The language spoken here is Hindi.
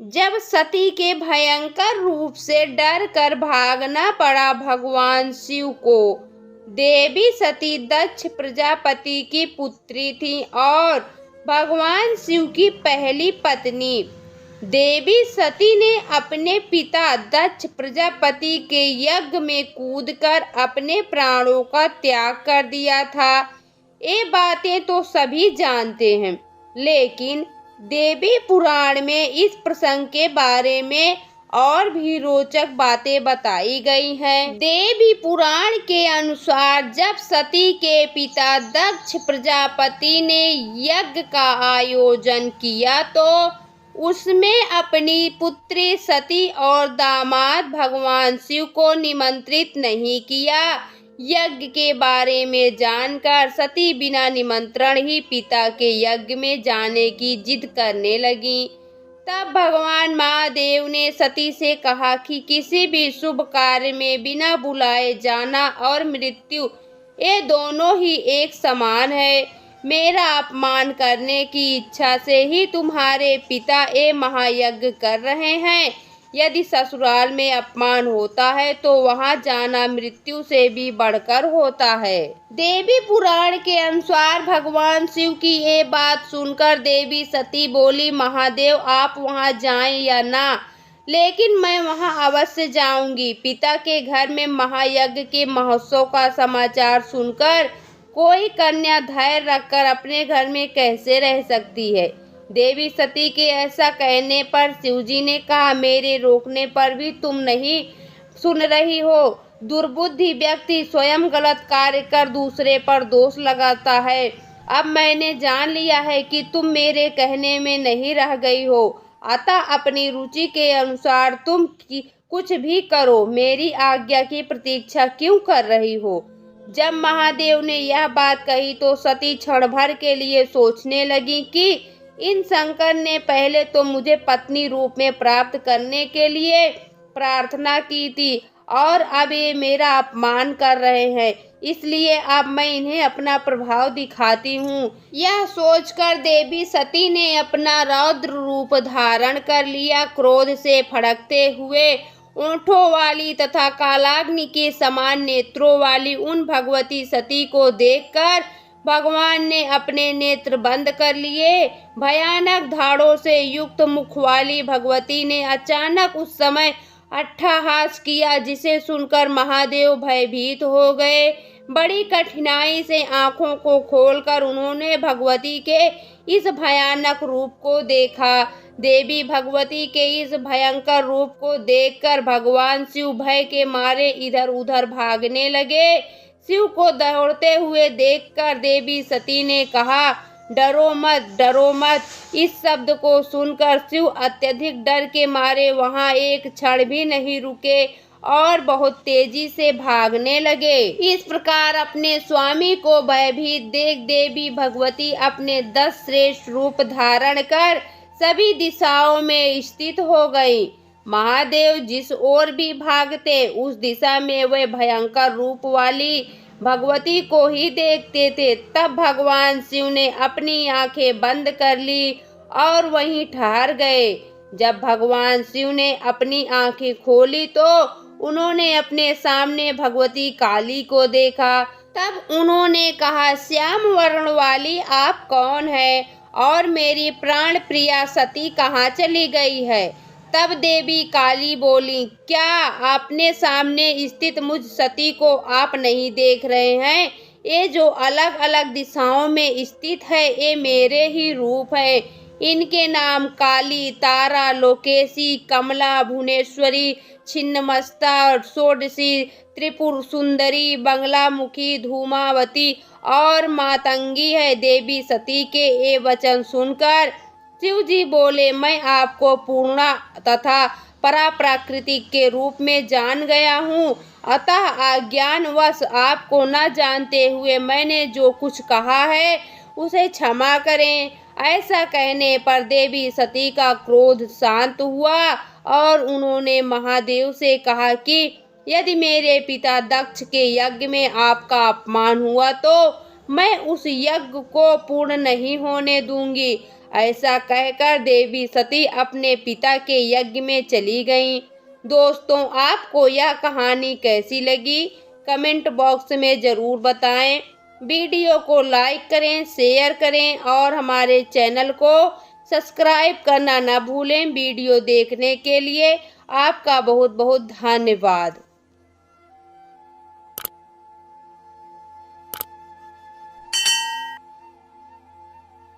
जब सती के भयंकर रूप से डर कर भागना पड़ा भगवान शिव को। देवी सती दक्ष प्रजापति की पुत्री थी और भगवान शिव की पहली पत्नी। देवी सती ने अपने पिता दक्ष प्रजापति के यज्ञ में कूदकर अपने प्राणों का त्याग कर दिया था। ये बातें तो सभी जानते हैं, लेकिन देवी पुराण में इस प्रसंग के बारे में और भी रोचक बातें बताई गई हैं। देवी पुराण के अनुसार जब सती के पिता दक्ष प्रजापति ने यज्ञ का आयोजन किया तो उसमें अपनी पुत्री सती और दामाद भगवान शिव को निमंत्रित नहीं किया। यज्ञ के बारे में जानकर सती बिना निमंत्रण ही पिता के यज्ञ में जाने की जिद करने लगी। तब भगवान महादेव ने सती से कहा कि किसी भी शुभ कार्य में बिना बुलाए जाना और मृत्यु, ये दोनों ही एक समान है। मेरा अपमान करने की इच्छा से ही तुम्हारे पिता ये महायज्ञ कर रहे हैं। यदि ससुराल में अपमान होता है तो वहां जाना मृत्यु से भी बढ़कर होता है। देवी पुराण के अनुसार भगवान शिव की ये बात सुनकर देवी सती बोली, महादेव आप वहां जाएं या ना, लेकिन मैं वहां अवश्य जाऊंगी। पिता के घर में महायज्ञ के महोत्सव का समाचार सुनकर कोई कन्या धैर्य रखकर अपने घर में कैसे रह सकती है। देवी सती के ऐसा कहने पर शिवजी ने कहा, मेरे रोकने पर भी तुम नहीं सुन रही हो। दुर्बुद्धि व्यक्ति स्वयं गलत कार्य कर दूसरे पर दोष लगाता है। अब मैंने जान लिया है कि तुम मेरे कहने में नहीं रह गई हो, अतः अपनी रुचि के अनुसार तुम कुछ भी करो। मेरी आज्ञा की प्रतीक्षा क्यों कर रही हो। जब महादेव ने यह बात कही तो सती क्षण भर के लिए सोचने लगी कि इन शंकर ने पहले तो मुझे पत्नी रूप में प्राप्त करने के लिए प्रार्थना की थी और अब ये मेरा अपमान कर रहे हैं, इसलिए अब मैं इन्हें अपना प्रभाव दिखाती हूँ। यह सोचकर देवी सती ने अपना रौद्र रूप धारण कर लिया। क्रोध से फड़कते हुए ओंठों वाली तथा कालाग्नि के समान नेत्रों वाली उन भगवती सती को देखकर भगवान ने अपने नेत्र बंद कर लिए। भयानक धाड़ों से युक्त मुख वाली भगवती ने अचानक उस समय अट्टहास किया, जिसे सुनकर महादेव भयभीत हो गए। बड़ी कठिनाई से आंखों को खोलकर उन्होंने भगवती के इस भयानक रूप को देखा। देवी भगवती के इस भयंकर रूप को देखकर भगवान शिव भय के मारे इधर उधर भागने लगे। शिव को दौड़ते हुए देखकर देवी सती ने कहा, डरो मत, डरो मत। इस शब्द को सुनकर शिव अत्यधिक डर के मारे वहां एक क्षण भी नहीं रुके और बहुत तेजी से भागने लगे। इस प्रकार अपने स्वामी को भयभीत देख देवी भगवती अपने 10 श्रेष्ठ रूप धारण कर सभी दिशाओं में स्थित हो गई। महादेव जिस ओर भी भागते उस दिशा में वे भयंकर रूप वाली भगवती को ही देखते थे। तब भगवान शिव ने अपनी आंखें बंद कर ली और वहीं ठहर गए। जब भगवान शिव ने अपनी आंखें खोली तो उन्होंने अपने सामने भगवती काली को देखा। तब उन्होंने कहा, श्याम वर्ण वाली आप कौन है और मेरी प्राण प्रिया सती कहाँ चली गई है। तब देवी काली बोली, क्या आपने सामने स्थित मुझ सती को आप नहीं देख रहे हैं। ये जो अलग अलग दिशाओं में स्थित है ये मेरे ही रूप है। इनके नाम काली, तारा, लोकेशी, कमला, भुवनेश्वरी, छिन्नमस्ता, षोडशी, त्रिपुर सुंदरी, बंगलामुखी, धूमावती और मातंगी है। देवी सती के ये वचन सुनकर शिव जी बोले, मैं आपको पूर्णा तथा पराप्राकृतिक के रूप में जान गया हूँ, अतः अज्ञानवश आपको न जानते हुए मैंने जो कुछ कहा है उसे क्षमा करें। ऐसा कहने पर देवी सती का क्रोध शांत हुआ और उन्होंने महादेव से कहा कि यदि मेरे पिता दक्ष के यज्ञ में आपका अपमान हुआ तो मैं उस यज्ञ को पूर्ण नहीं होने दूंगी। ऐसा कहकर देवी सती अपने पिता के यज्ञ में चली गईं। दोस्तों, आपको यह कहानी कैसी लगी कमेंट बॉक्स में ज़रूर बताएं। वीडियो को लाइक करें, शेयर करें और हमारे चैनल को सब्सक्राइब करना ना भूलें। वीडियो देखने के लिए आपका बहुत बहुत धन्यवाद।